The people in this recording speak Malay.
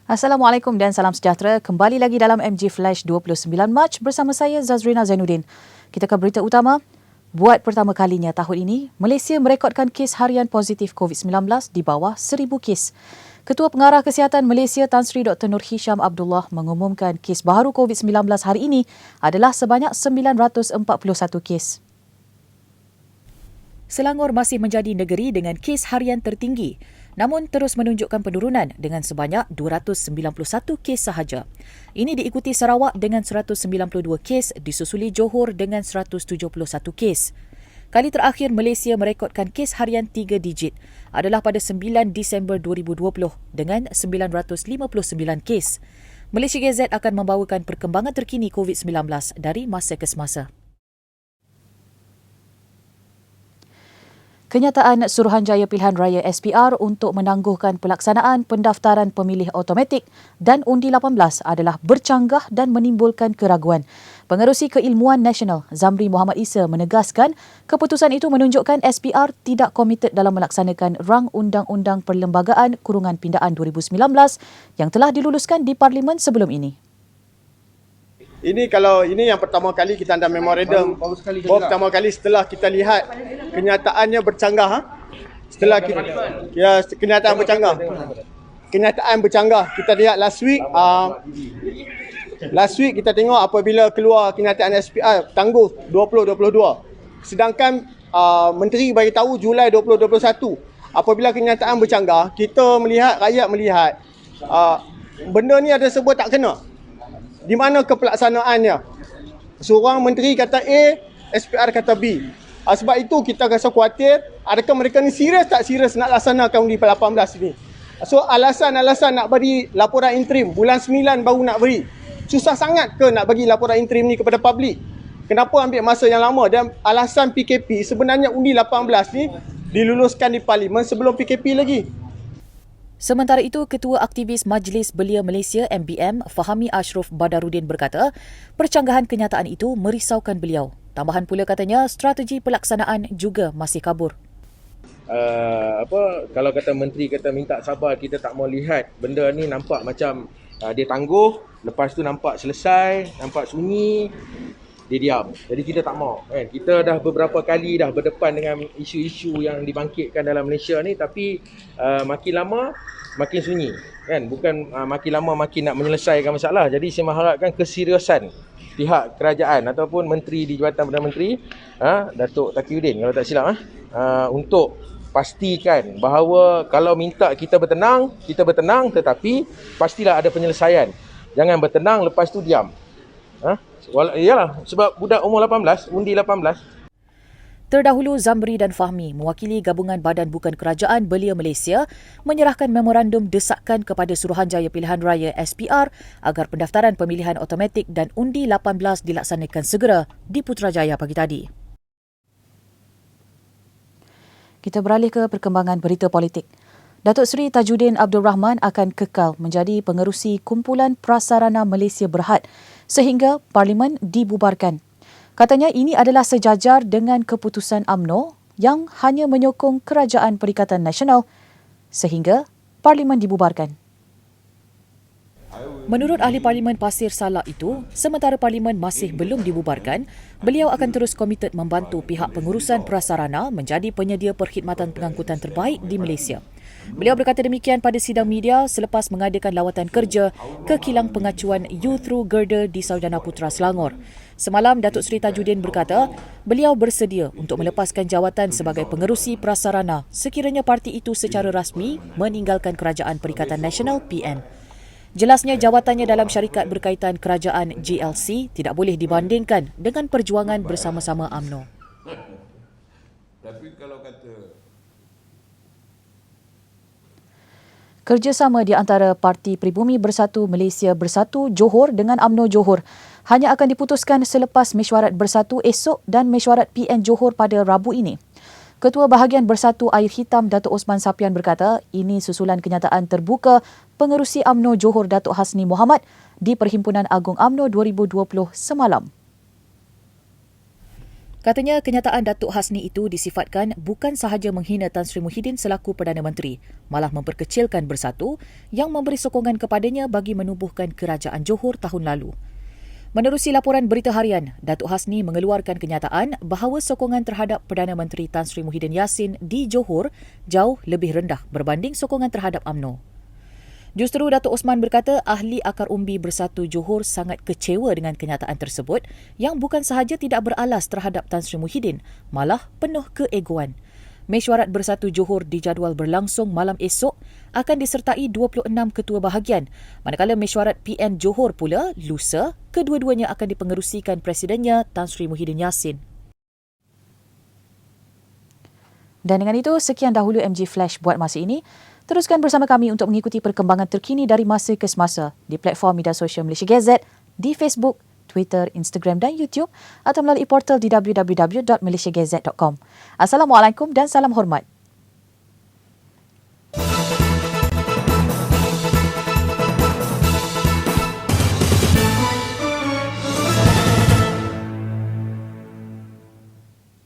Assalamualaikum dan salam sejahtera. Kembali lagi dalam MG Flash 29 Mac bersama saya Zazrina Zainuddin. Kita ke berita utama. Buat pertama kalinya tahun ini, Malaysia merekodkan kes harian positif COVID-19 di bawah 1,000 kes. Ketua Pengarah Kesihatan Malaysia Tan Sri Dr. Nur Hisham Abdullah mengumumkan kes baharu COVID-19 hari ini adalah sebanyak 941 kes. Selangor masih menjadi negeri dengan kes harian tertinggi, namun terus menunjukkan penurunan dengan sebanyak 291 kes sahaja. Ini diikuti Sarawak dengan 192 kes, disusuli Johor dengan 171 kes. Kali terakhir Malaysia merekodkan kes harian 3 digit adalah pada 9 Disember 2020 dengan 959 kes. Malaysia Gazette akan membawakan perkembangan terkini COVID-19 dari masa ke semasa. Kenyataan Suruhanjaya Pilihan Raya SPR untuk menangguhkan pelaksanaan pendaftaran pemilih automatik dan undi 18 adalah bercanggah dan menimbulkan keraguan. Pengerusi Keilmuan Nasional Zamri Muhammad Isa menegaskan keputusan itu menunjukkan SPR tidak komited dalam melaksanakan rang Undang-Undang Perlembagaan Kurungan Pindaan 2019 yang telah diluluskan di Parlimen sebelum ini. Ini yang pertama kali kita ada memorandum. Baru pertama kali setelah kita lihat kenyataannya bercanggah. Kenyataan bercanggah. Kenyataan bercanggah. Kita lihat last week kita tengok apabila keluar kenyataan SPR tangguh 2022. Sedangkan menteri bagi tahu Julai 2021. Apabila kenyataan bercanggah, kita melihat, rakyat melihat benda ni ada sebut tak kena. Di mana kepelaksanaannya? Seorang menteri kata A, SPR kata B. Sebab itu kita rasa khuatir, adakah mereka ni serius tak serius nak laksanakan undi 18 ini? So alasan-alasan nak beri laporan interim, bulan 9 baru nak beri. Susah sangat ke nak bagi laporan interim ni kepada publik? Kenapa ambil masa yang lama? Dan alasan PKP, sebenarnya undi 18 ni diluluskan di Parlimen sebelum PKP lagi. Sementara itu, Ketua Aktivis Majlis Belia Malaysia MBM Fahami Ashraf Badarudin berkata, percanggahan kenyataan itu merisaukan beliau. Tambahan pula katanya, strategi pelaksanaan juga masih kabur. Kalau kata menteri kata minta sabar, kita tak mau lihat benda ni nampak macam dia tangguh, lepas tu nampak selesai, nampak sunyi, dia diam. Jadi kita tak mau kan. Kita dah beberapa kali dah berdepan dengan isu-isu yang dibangkitkan dalam Malaysia ni, tapi makin lama makin sunyi kan. Bukan makin lama makin nak menyelesaikan masalah. Jadi saya mengharapkan keseriusan pihak kerajaan ataupun menteri di Jabatan Perdana Menteri, Datuk Taqiyuddin kalau tak silap, untuk pastikan bahawa kalau minta kita bertenang, tetapi pastilah ada penyelesaian. Jangan bertenang lepas tu diam. Iyalah, sebab budak umur 18, undi 18. Terdahulu, Zamri dan Fahmi, mewakili Gabungan Badan Bukan Kerajaan Belia Malaysia, menyerahkan memorandum desakan kepada Suruhanjaya Pilihan Raya SPR agar pendaftaran pemilihan automatik dan undi 18 dilaksanakan segera di Putrajaya pagi tadi. Kita beralih ke perkembangan berita politik. Datuk Seri Tajuddin Abdul Rahman akan kekal menjadi pengerusi Kumpulan Prasarana Malaysia Berhad sehingga Parlimen dibubarkan. Katanya ini adalah sejajar dengan keputusan UMNO yang hanya menyokong Kerajaan Perikatan Nasional sehingga Parlimen dibubarkan. Menurut Ahli Parlimen Pasir Salak itu, sementara Parlimen masih belum dibubarkan, beliau akan terus komited membantu pihak pengurusan prasarana menjadi penyedia perkhidmatan pengangkutan terbaik di Malaysia. Beliau berkata demikian pada sidang media selepas mengadakan lawatan kerja ke kilang pengacuan You-Through Girder di Sarjana Putra Selangor. Semalam, Datuk Seri Tajuddin berkata, beliau bersedia untuk melepaskan jawatan sebagai pengerusi prasarana sekiranya parti itu secara rasmi meninggalkan Kerajaan Perikatan Nasional PN. Jelasnya jawatannya dalam syarikat berkaitan kerajaan GLC tidak boleh dibandingkan dengan perjuangan bersama-sama UMNO. Tapi kalau kata kerjasama di antara Parti Pribumi Bersatu Malaysia Bersatu Johor dengan UMNO Johor hanya akan diputuskan selepas mesyuarat bersatu esok dan mesyuarat PN Johor pada Rabu ini. Ketua Bahagian Bersatu Air Hitam Datuk Osman Sapian berkata, ini susulan kenyataan terbuka pengerusi UMNO Johor Datuk Hasni Mohamad di Perhimpunan Agung UMNO 2020 semalam. Katanya kenyataan Datuk Hasni itu disifatkan bukan sahaja menghina Tan Sri Muhyiddin selaku Perdana Menteri, malah memperkecilkan Bersatu yang memberi sokongan kepadanya bagi menubuhkan kerajaan Johor tahun lalu. Menerusi laporan Berita Harian, Datuk Hasni mengeluarkan kenyataan bahawa sokongan terhadap Perdana Menteri Tan Sri Muhyiddin Yassin di Johor jauh lebih rendah berbanding sokongan terhadap UMNO. Justeru Datuk Osman berkata ahli akar umbi Bersatu Johor sangat kecewa dengan kenyataan tersebut yang bukan sahaja tidak beralas terhadap Tan Sri Muhyiddin, malah penuh keegoan. Mesyuarat Bersatu Johor dijadual berlangsung malam esok akan disertai 26 ketua bahagian, manakala mesyuarat PN Johor pula lusa kedua-duanya akan dipengerusikan Presidennya Tan Sri Muhyiddin Yassin. Dan dengan itu, sekian dahulu MG Flash buat masa ini. Teruskan bersama kami untuk mengikuti perkembangan terkini dari masa ke semasa di platform media sosial Malaysia Gazette, di Facebook, Twitter, Instagram dan YouTube atau melalui portal di www.malaysiagazette.com. Assalamualaikum dan salam hormat.